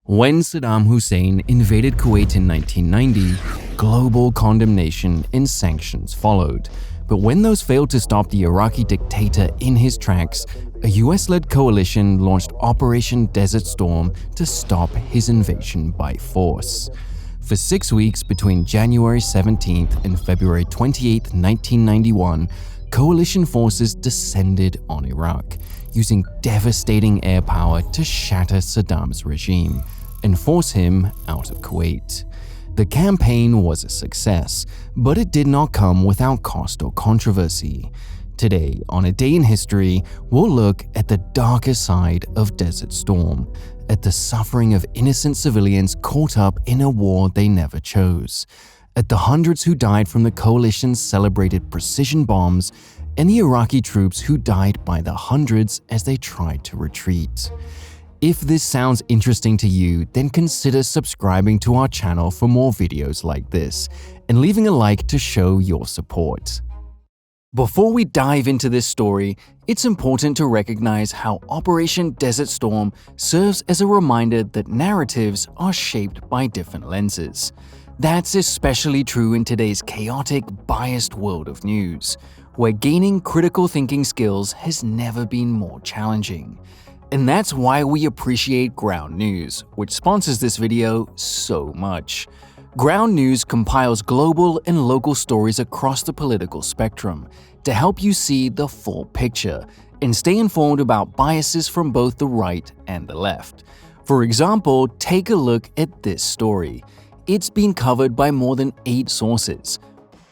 When Saddam Hussein invaded Kuwait in 1990, global condemnation and sanctions followed. But when those failed to stop the Iraqi dictator in his tracks, a US-led coalition launched Operation Desert Storm to stop his invasion by force. For 6 weeks between January 17th and February 28, 1991, coalition forces descended on Iraq, using devastating air power to shatter Saddam's regime and force him out of Kuwait. The campaign was a success, but it did not come without cost or controversy. Today, on A Day in History, we'll look at the darker side of Desert Storm, at the suffering of innocent civilians caught up in a war they never chose, at the hundreds who died from the coalition's celebrated precision bombs, and the Iraqi troops who died by the hundreds as they tried to retreat. If this sounds interesting to you, then consider subscribing to our channel for more videos like this, and leaving a like to show your support. Before we dive into this story, it's important to recognize how Operation Desert Storm serves as a reminder that narratives are shaped by different lenses. That's especially true in today's chaotic, biased world of news, where gaining critical thinking skills has never been more challenging. And that's why we appreciate Ground News, which sponsors this video so much. Ground News compiles global and local stories across the political spectrum to help you see the full picture and stay informed about biases from both the right and the left. For example, take a look at this story. It's been covered by more than 8 sources.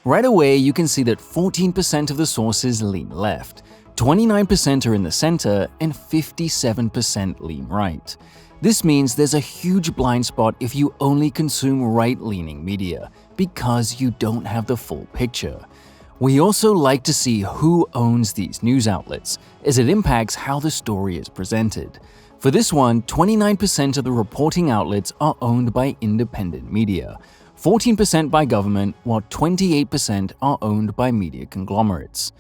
Right away, you can see that 14% of the sources lean left, 29% are in the center, and 57% lean right. This means there's a huge blind spot if you only consume right-leaning media, because you don't have the full picture. We also like to see who owns these news outlets, as it impacts how the story is presented. For this one, 29% of the reporting outlets are owned by independent media, 14% by government, while 28% are owned by media conglomerates.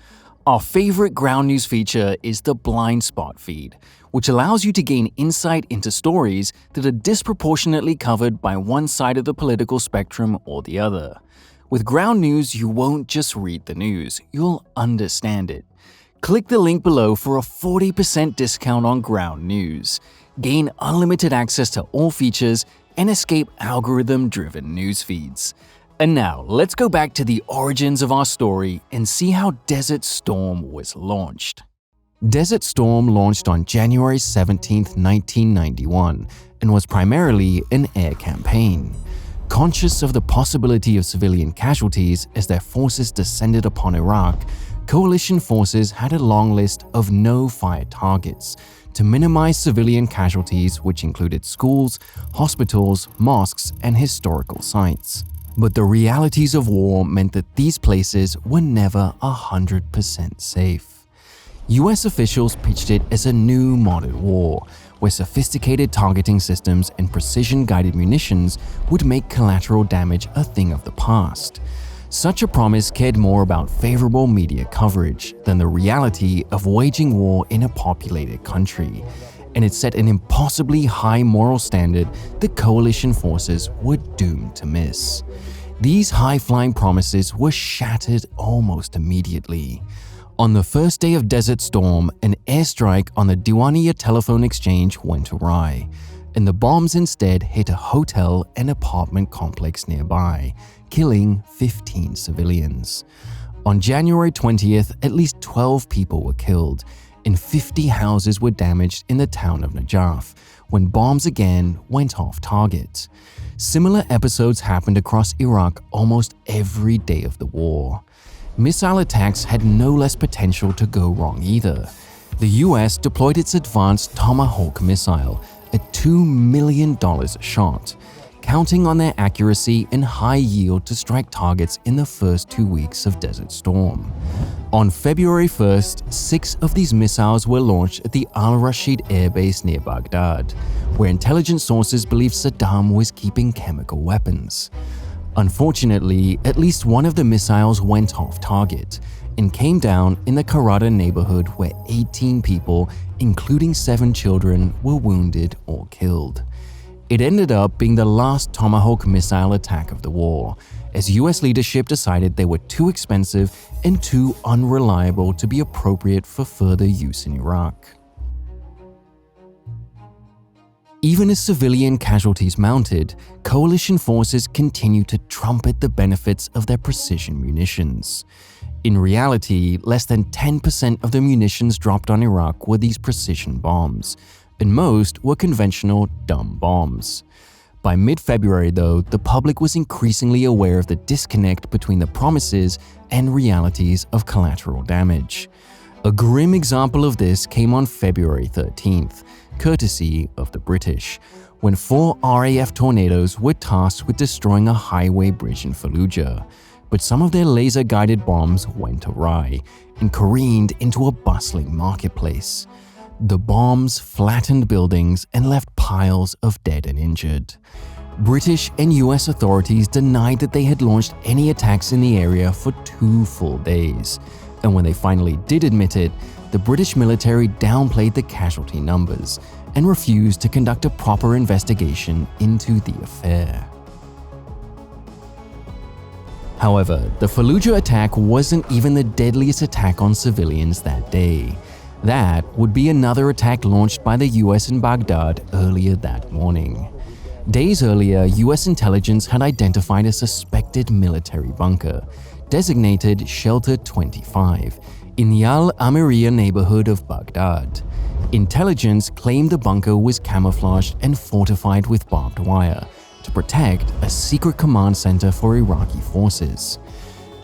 Our favorite Ground News feature is the Blind Spot feed, which allows you to gain insight into stories that are disproportionately covered by one side of the political spectrum or the other. With Ground News, you won't just read the news, you'll understand it. Click the link below for a 40% discount on Ground News. Gain unlimited access to all features and escape algorithm-driven news feeds. And now, let's go back to the origins of our story and see how Desert Storm was launched. Desert Storm launched on January 17, 1991, and was primarily an air campaign. Conscious of the possibility of civilian casualties as their forces descended upon Iraq, coalition forces had a long list of no-fire targets to minimize civilian casualties, which included schools, hospitals, mosques, and historical sites. But the realities of war meant that these places were never 100% safe. US officials pitched it as a new modern war, where sophisticated targeting systems and precision-guided munitions would make collateral damage a thing of the past. Such a promise cared more about favorable media coverage than the reality of waging war in a populated country, and it set an impossibly high moral standard that coalition forces were doomed to miss. These high-flying promises were shattered almost immediately. On the first day of Desert Storm, an airstrike on the Diwania telephone exchange went awry, and the bombs instead hit a hotel and apartment complex nearby, killing 15 civilians. On January 20th, at least 12 people were killed, and 50 houses were damaged in the town of Najaf when bombs again went off target. Similar episodes happened across Iraq almost every day of the war. Missile attacks had no less potential to go wrong either. The US deployed its advanced Tomahawk missile at $2 million a shot, counting on their accuracy and high yield to strike targets in the first 2 weeks of Desert Storm. On February 1st, 6 of these missiles were launched at the Al-Rashid Air Base near Baghdad, where intelligence sources believed Saddam was keeping chemical weapons. Unfortunately, at least one of the missiles went off target and came down in the Karada neighborhood where 18 people, including 7 children, were wounded or killed. It ended up being the last Tomahawk missile attack of the war, as US leadership decided they were too expensive and too unreliable to be appropriate for further use in Iraq. Even as civilian casualties mounted, coalition forces continued to trumpet the benefits of their precision munitions. In reality, less than 10% of the munitions dropped on Iraq were these precision bombs, and most were conventional dumb bombs. By mid-February, though, the public was increasingly aware of the disconnect between the promises and realities of collateral damage. A grim example of this came on February 13th, courtesy of the British, when 4 RAF Tornadoes were tasked with destroying a highway bridge in Fallujah. But some of their laser-guided bombs went awry and careened into a bustling marketplace. The bombs flattened buildings and left piles of dead and injured. British and US authorities denied that they had launched any attacks in the area for 2 full days. And when they finally did admit it, the British military downplayed the casualty numbers and refused to conduct a proper investigation into the affair. However, the Fallujah attack wasn't even the deadliest attack on civilians that day. That would be another attack launched by the US in Baghdad earlier that morning. Days earlier, US intelligence had identified a suspected military bunker, designated Shelter 25, in the Al-Amiriya neighborhood of Baghdad. Intelligence claimed the bunker was camouflaged and fortified with barbed wire to protect a secret command center for Iraqi forces.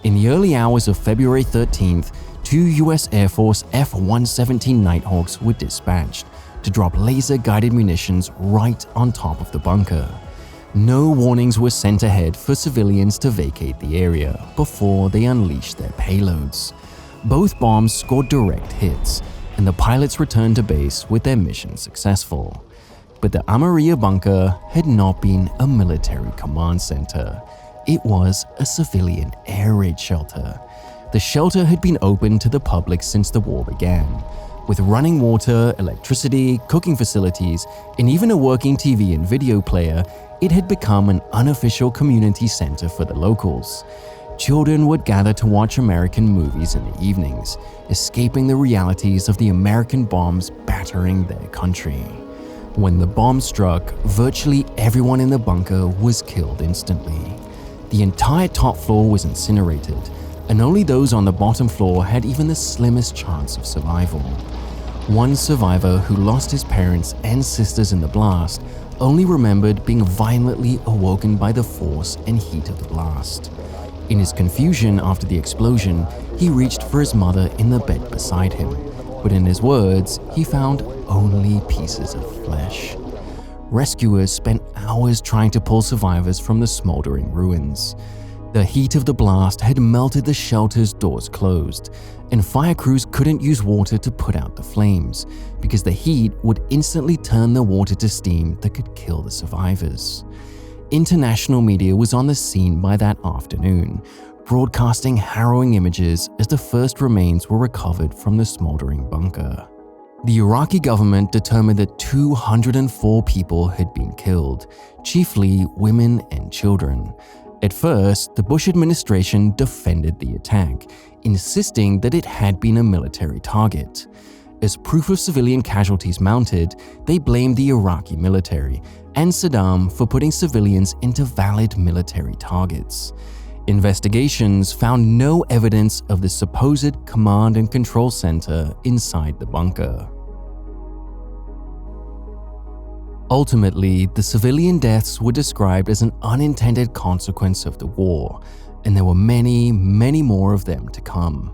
In the early hours of February 13th, 2 US Air Force F-117 Nighthawks were dispatched to drop laser-guided munitions right on top of the bunker. No warnings were sent ahead for civilians to vacate the area before they unleashed their payloads. Both bombs scored direct hits, and the pilots returned to base with their mission successful. But the Amiriya bunker had not been a military command center. It was a civilian air raid shelter. The shelter had been open to the public since the war began. With running water, electricity, cooking facilities, and even a working TV and video player, it had become an unofficial community center for the locals. Children would gather to watch American movies in the evenings, escaping the realities of the American bombs battering their country. When the bomb struck, virtually everyone in the bunker was killed instantly. The entire top floor was incinerated, and only those on the bottom floor had even the slimmest chance of survival. One survivor who lost his parents and sisters in the blast only remembered being violently awoken by the force and heat of the blast. In his confusion after the explosion, he reached for his mother in the bed beside him, but in his words, he found only pieces of flesh. Rescuers spent hours trying to pull survivors from the smoldering ruins. The heat of the blast had melted the shelter's doors closed, and fire crews couldn't use water to put out the flames because the heat would instantly turn the water to steam that could kill the survivors. International media was on the scene by that afternoon, broadcasting harrowing images as the first remains were recovered from the smoldering bunker. The Iraqi government determined that 204 people had been killed, chiefly women and children. At first, the Bush administration defended the attack, insisting that it had been a military target. As proof of civilian casualties mounted, they blamed the Iraqi military and Saddam for putting civilians into valid military targets. Investigations found no evidence of the supposed command and control center inside the bunker. Ultimately, the civilian deaths were described as an unintended consequence of the war, and there were many, many more of them to come.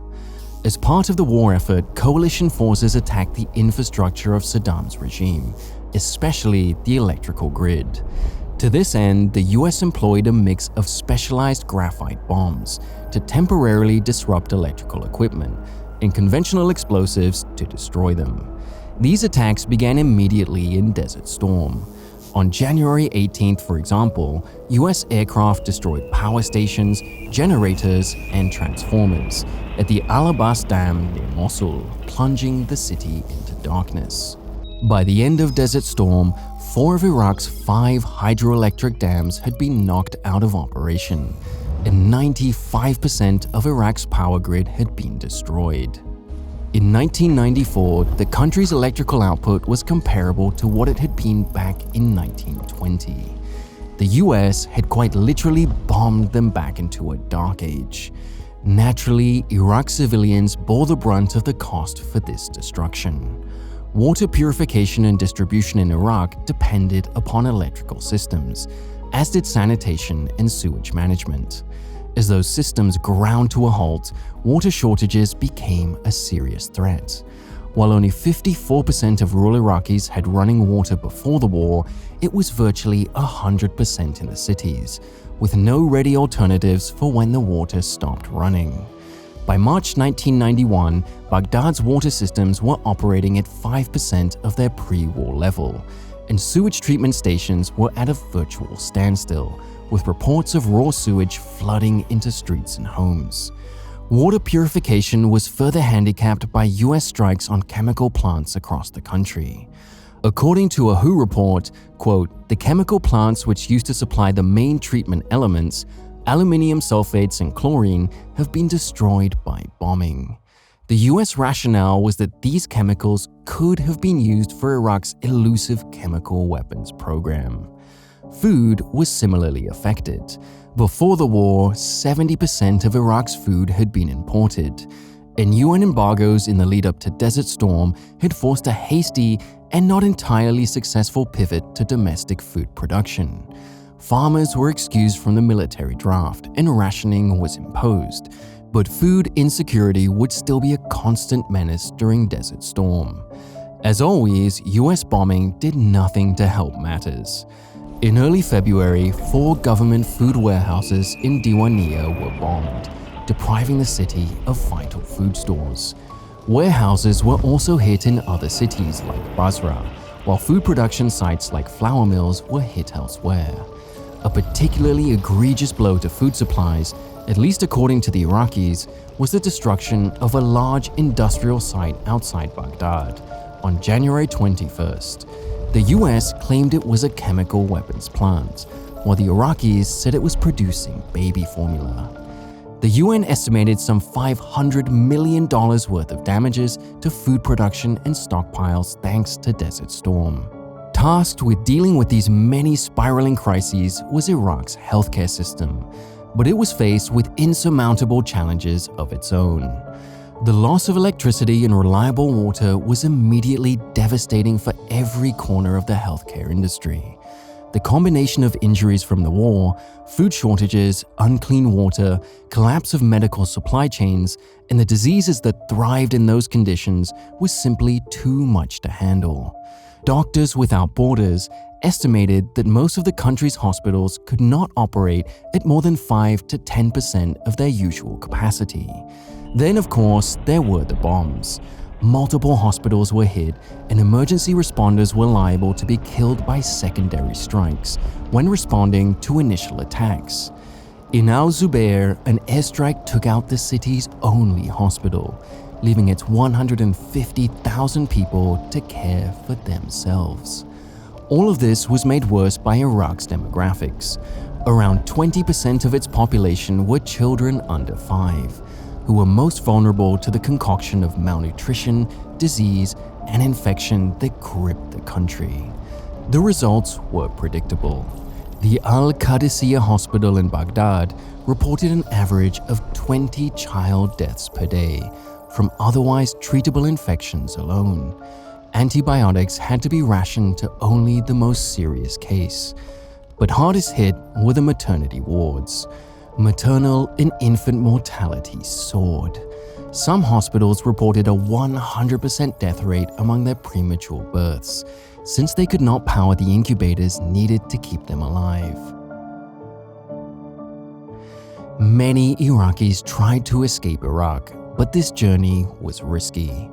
As part of the war effort, coalition forces attacked the infrastructure of Saddam's regime, especially the electrical grid. To this end, the US employed a mix of specialized graphite bombs to temporarily disrupt electrical equipment and conventional explosives to destroy them. These attacks began immediately in Desert Storm. On January 18th, for example, US aircraft destroyed power stations, generators, and transformers at the Al Abbas Dam near Mosul, plunging the city into darkness. By the end of Desert Storm, 4 of Iraq's 5 hydroelectric dams had been knocked out of operation, and 95% of Iraq's power grid had been destroyed. In 1994, the country's electrical output was comparable to what it had been back in 1920. The US had quite literally bombed them back into a dark age. Naturally, Iraq's civilians bore the brunt of the cost for this destruction. Water purification and distribution in Iraq depended upon electrical systems, as did sanitation and sewage management. As those systems ground to a halt, water shortages became a serious threat. While only 54% of rural Iraqis had running water before the war, it was virtually 100% in the cities, with no ready alternatives for when the water stopped running. By March 1991, Baghdad's water systems were operating at 5% of their pre-war level, and sewage treatment stations were at a virtual standstill, with reports of raw sewage flooding into streets and homes. Water purification was further handicapped by US strikes on chemical plants across the country. According to a WHO report, quote, "The chemical plants which used to supply the main treatment elements, aluminium sulfates and chlorine, have been destroyed by bombing." The US rationale was that these chemicals could have been used for Iraq's elusive chemical weapons program. Food was similarly affected. Before the war, 70% of Iraq's food had been imported, and UN embargoes in the lead-up to Desert Storm had forced a hasty and not entirely successful pivot to domestic food production. Farmers were excused from the military draft, and rationing was imposed, but food insecurity would still be a constant menace during Desert Storm. As always, US bombing did nothing to help matters. In early February, 4 government food warehouses in Diwaniyah were bombed, depriving the city of vital food stores. Warehouses were also hit in other cities like Basra, while food production sites like flour mills were hit elsewhere. A particularly egregious blow to food supplies, at least according to the Iraqis, was the destruction of a large industrial site outside Baghdad on January 21st. The US claimed it was a chemical weapons plant, while the Iraqis said it was producing baby formula. The UN estimated some $500 million worth of damages to food production and stockpiles thanks to Desert Storm. Tasked with dealing with these many spiraling crises was Iraq's healthcare system, but it was faced with insurmountable challenges of its own. The loss of electricity and reliable water was immediately devastating for every corner of the healthcare industry. The combination of injuries from the war, food shortages, unclean water, collapse of medical supply chains, and the diseases that thrived in those conditions was simply too much to handle. Doctors Without Borders estimated that most of the country's hospitals could not operate at more than 5 to 10% of their usual capacity. Then, of course, there were the bombs. Multiple hospitals were hit, and emergency responders were liable to be killed by secondary strikes when responding to initial attacks. In Al-Zubair, an airstrike took out the city's only hospital, leaving its 150,000 people to care for themselves. All of this was made worse by Iraq's demographics. Around 20% of its population were children under 5, who were most vulnerable to the concoction of malnutrition, disease, and infection that gripped the country. The results were predictable. The Al-Qadisiyah Hospital in Baghdad reported an average of 20 child deaths per day from otherwise treatable infections alone. Antibiotics had to be rationed to only the most serious case. But hardest hit were the maternity wards. Maternal and infant mortality soared. Some hospitals reported a 100% death rate among their premature births, since they could not power the incubators needed to keep them alive. Many Iraqis tried to escape Iraq, but this journey was risky.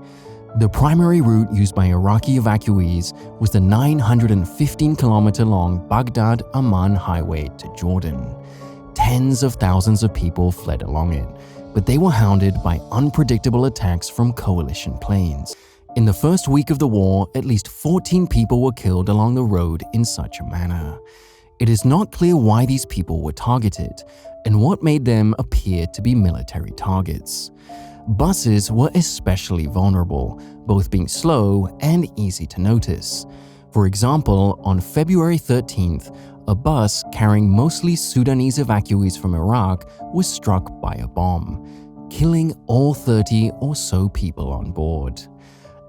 The primary route used by Iraqi evacuees was the 915-kilometer-long Baghdad-Amman highway to Jordan. Tens of thousands of people fled along it, but they were hounded by unpredictable attacks from coalition planes, In the first week of the war, at least 14 people were killed along the road in such a manner. It is not clear why these people were targeted and what made them appear to be military targets. Buses were especially vulnerable, both being slow and easy to notice. For example, on February 13th, a bus carrying mostly Sudanese evacuees from Iraq was struck by a bomb, killing all 30 or so people on board.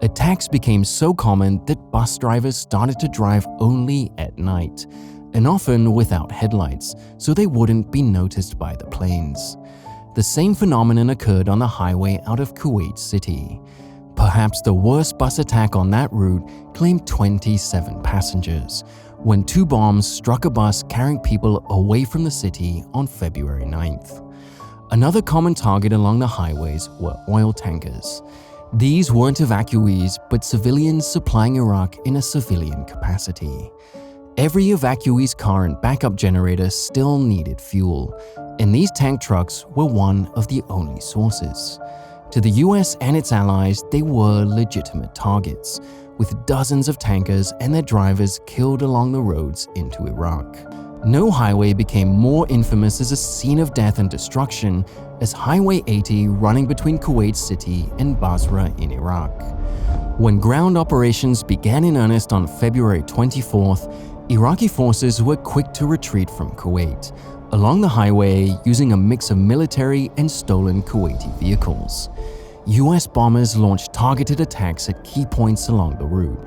Attacks became so common that bus drivers started to drive only at night, and often without headlights, so they wouldn't be noticed by the planes. The same phenomenon occurred on the highway out of Kuwait City. Perhaps the worst bus attack on that route claimed 27 passengers, when 2 bombs struck a bus carrying people away from the city on February 9th. Another common target along the highways were oil tankers. These weren't evacuees, but civilians supplying Iraq in a civilian capacity. Every evacuee's car and backup generator still needed fuel, and these tank trucks were one of the only sources. To the US and its allies, they were legitimate targets, with dozens of tankers and their drivers killed along the roads into Iraq. No highway became more infamous as a scene of death and destruction as Highway 80 running between Kuwait City and Basra in Iraq. When ground operations began in earnest on February 24th, Iraqi forces were quick to retreat from Kuwait, along the highway using a mix of military and stolen Kuwaiti vehicles. US bombers launched targeted attacks at key points along the route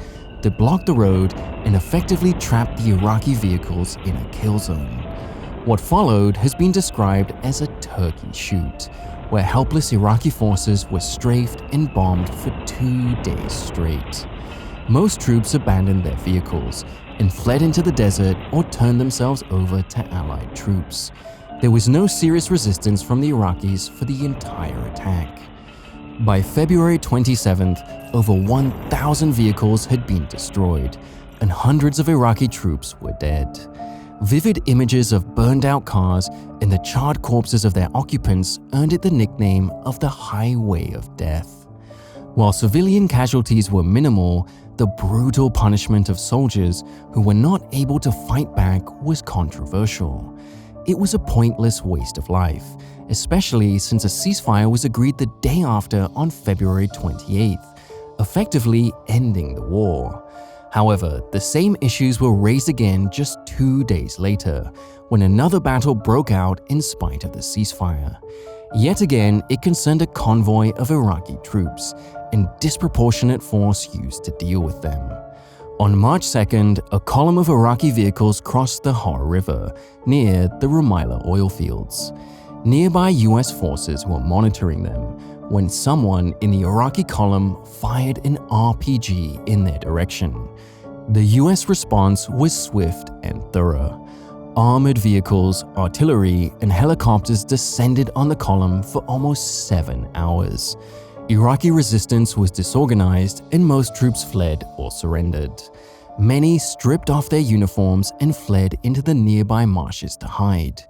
that blocked the road and effectively trapped the Iraqi vehicles in a kill zone. What followed has been described as a turkey shoot, where helpless Iraqi forces were strafed and bombed for 2 days straight. Most troops abandoned their vehicles and fled into the desert or turned themselves over to Allied troops. There was no serious resistance from the Iraqis for the entire attack. By February 27th, over 1,000 vehicles had been destroyed, and hundreds of Iraqi troops were dead. Vivid images of burned-out cars and the charred corpses of their occupants earned it the nickname of the Highway of Death. While civilian casualties were minimal, the brutal punishment of soldiers who were not able to fight back was controversial. It was a pointless waste of life, especially since a ceasefire was agreed the day after on February 28th, effectively ending the war. However, the same issues were raised again just 2 days later, when another battle broke out in spite of the ceasefire. Yet again, it concerned a convoy of Iraqi troops and disproportionate force used to deal with them. On March 2nd, a column of Iraqi vehicles crossed the Har River near the Rumaila oil fields. Nearby US forces were monitoring them when someone in the Iraqi column fired an RPG in their direction. The US response was swift and thorough. Armored vehicles, artillery, and helicopters descended on the column for almost 7 hours. Iraqi resistance was disorganized and most troops fled or surrendered. Many stripped off their uniforms and fled into the nearby marshes to hide.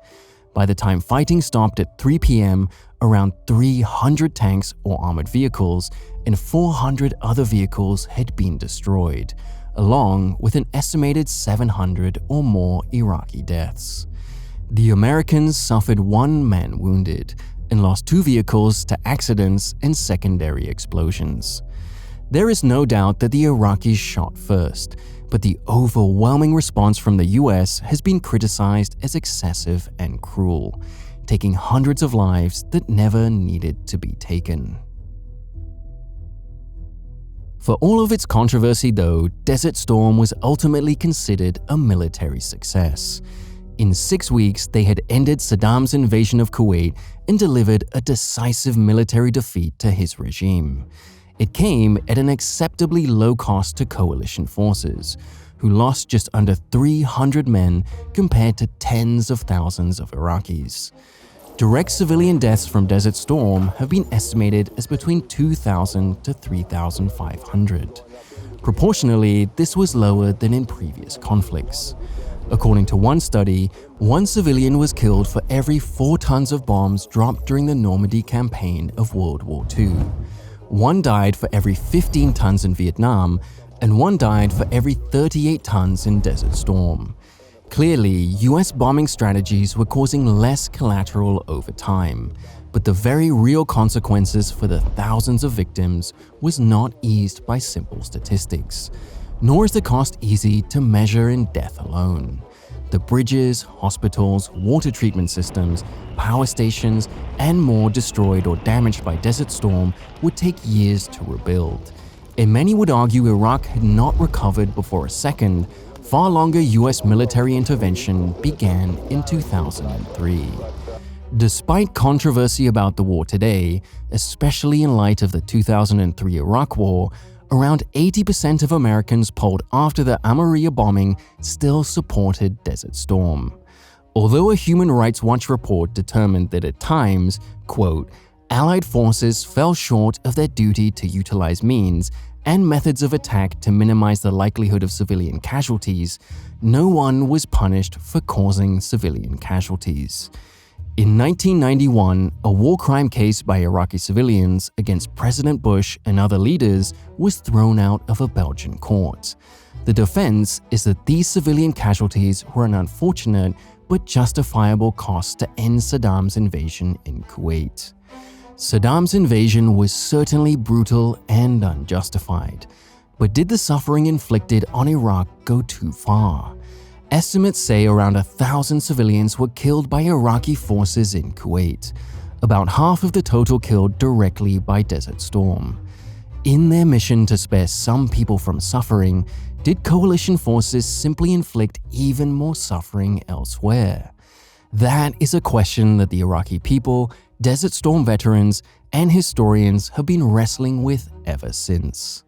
By the time fighting stopped at 3 p.m., around 300 tanks or armored vehicles and 400 other vehicles had been destroyed, along with an estimated 700 or more Iraqi deaths. The Americans suffered 1 man wounded and lost 2 vehicles to accidents and secondary explosions. There is no doubt that the Iraqis shot first, but the overwhelming response from the US has been criticized as excessive and cruel, taking hundreds of lives that never needed to be taken. For all of its controversy though, Desert Storm was ultimately considered a military success. In 6 weeks, they had ended Saddam's invasion of Kuwait and delivered a decisive military defeat to his regime. It came at an acceptably low cost to coalition forces, who lost just under 300 men compared to tens of thousands of Iraqis. Direct civilian deaths from Desert Storm have been estimated as between 2,000 to 3,500. Proportionally, this was lower than in previous conflicts. According to one study, 1 civilian was killed for every 4 tons of bombs dropped during the Normandy campaign of World War II. 1 died for every 15 tons in Vietnam, and 1 died for every 38 tons in Desert Storm. Clearly, US bombing strategies were causing less collateral over time, but the very real consequences for the thousands of victims was not eased by simple statistics. Nor is the cost easy to measure in death alone. The bridges, hospitals, water treatment systems, power stations, and more destroyed or damaged by Desert Storm would take years to rebuild. And many would argue Iraq had not recovered before a second, far longer US military intervention began in 2003. Despite controversy about the war today, especially in light of the 2003 Iraq War, around 80% of Americans polled after the Amaria bombing still supported Desert Storm. Although a Human Rights Watch report determined that at times, quote, Allied forces fell short of their duty to utilize means and methods of attack to minimize the likelihood of civilian casualties, no one was punished for causing civilian casualties. In 1991, a war crime case by Iraqi civilians against President Bush and other leaders was thrown out of a Belgian court. The defense is that these civilian casualties were an unfortunate but justifiable cost to end Saddam's invasion in Kuwait. Saddam's invasion was certainly brutal and unjustified, but did the suffering inflicted on Iraq go too far? Estimates say around 1,000 civilians were killed by Iraqi forces in Kuwait, about half of the total killed directly by Desert Storm. In their mission to spare some people from suffering, did coalition forces simply inflict even more suffering elsewhere? That is a question that the Iraqi people, Desert Storm veterans, and historians have been wrestling with ever since.